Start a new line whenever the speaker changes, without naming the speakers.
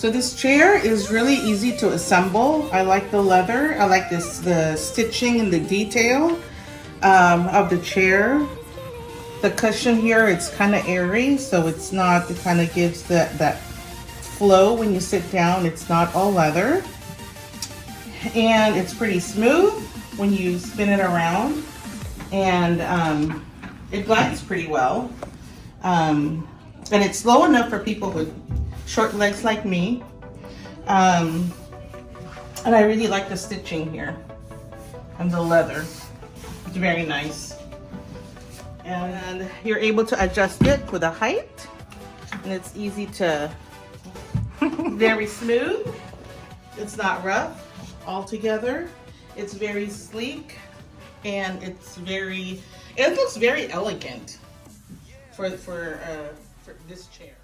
So this chair is really easy to assemble. I like the leather. I like the stitching and the detail of the chair. The cushion here, it's kind of airy, so it's not, it kind of gives that flow when you sit down. It's not all leather. And it's pretty smooth when you spin it around. And it glides pretty well. And it's low enough for people with short legs like me. And I really like the stitching here and the leather. It's very nice. And you're able to adjust it for the height. And it's easy to, very smooth. It's not rough altogether. It's very sleek and it looks very elegant for this chair.